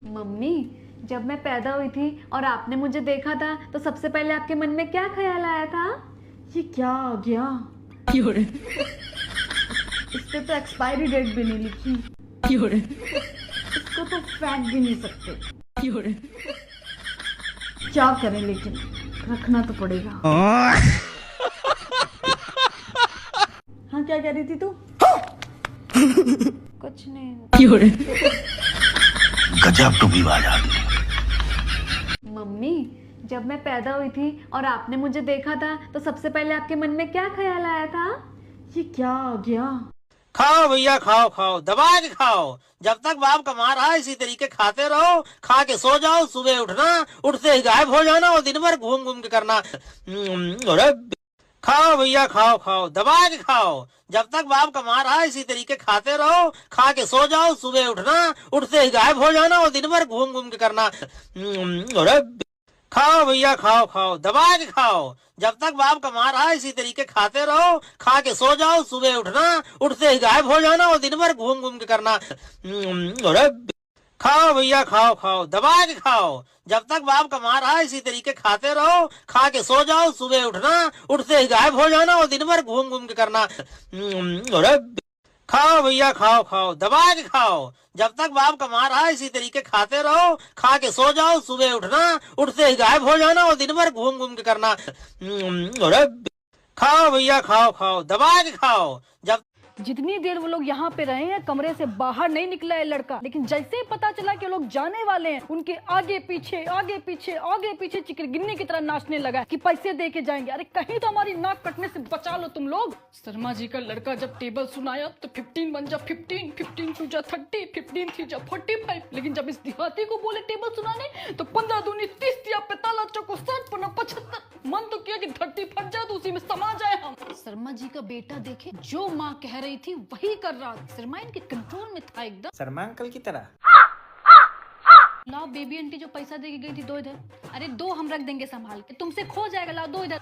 Mummy, जब मैं पैदा हुई थी और आपने मुझे देखा था तो सबसे पहले आपके मन में क्या ख्याल आया था? ये क्या आ गया? इस पे तो एक्सपायरी डेट भी नहीं लिखी। इसको तो फेंक भी नहीं सकते। क्या करें, लेकिन रखना तो पड़ेगा। हाँ, क्या कह रही थी तू? कुछ नहीं। गजब टूबीबाज आदमी। मम्मी, जब मैं पैदा हुई थी और आपने मुझे देखा था तो सबसे पहले आपके मन में क्या ख्याल आया था? ये क्या आ गया? खाओ भैया, खाओ खाओ, दबा के खाओ। जब तक बाप कमा रहा है इसी तरीके खाते रहो, खा के सो जाओ, सुबह उठना, उठते ही गायब हो जाना और दिन भर घूम घूम के करना। अरे खाओ भैया, खाओ खाओ, दबा के खाओ। जब तक बाप कमा रहा है इसी तरीके खाते रहो, खा के सो जाओ, सुबह उठना, उठते ही गायब हो जाना और दिन भर घूम घूम के करना। अरे खाओ भैया, खाओ खाओ, दबा के खाओ। जब तक बाप कमा रहा है इसी तरीके खाते रहो, खा के सो जाओ, सुबह उठना, उठते ही गायब हो जाना और दिन भर घूम घूम के करना। अरे खाओ भैया, खाओ खाओ, दबा के खाओ। जब तक बाप कमा रहा है इसी तरीके खाते रहो, खा के सो जाओ, सुबह उठना, उठते ही गायब हो जाना और दिन भर घूम घूम के करना। अरे खाओ भैया, खाओ खाओ, दबा के खाओ। जब तक बाप कमा रहा है इसी तरीके खाते रहो, खा के सो जाओ, सुबह उठना, उठते ही गायब हो जाना और दिन भर घूम घूम के करना। अरे खाओ भैया, खाओ खाओ, दबा के खाओ। जब जितनी देर वो लोग यहाँ पे रहे हैं, कमरे से बाहर नहीं निकला है लड़का। लेकिन जैसे ही पता चला कि लोग जाने वाले हैं, उनके आगे पीछे आगे पीछे आगे पीछे चिकरगिन्नी की तरह नाचने लगा कि पैसे दे के जाएंगे। अरे कहीं तो हमारी नाक कटने से बचा लो तुम लोग। शर्मा जी का लड़का जब टेबल सुनाया तो 15 बन जा 15, 15 टू जा 30, 15 थी जा 45। लेकिन जब इस देहाती को बोले टेबल सुनाने तो 15 दूनी 30 दिया, 45 चौको 60 पना 75। मन तो किया कि धरती फट जाए तो उसी में समा जाए हम। शर्मा जी का बेटा देखे, जो माँ कह रही थी वही कर रहा था। शर्मा इनके कंट्रोल में था एकदम, शर्मा अंकल की तरह। लाओ बेबी आंटी जो पैसा दे के गई थी, दो इधर। अरे दो हम रख देंगे संभाल के, तुमसे खो जाएगा, लाओ दो इधर।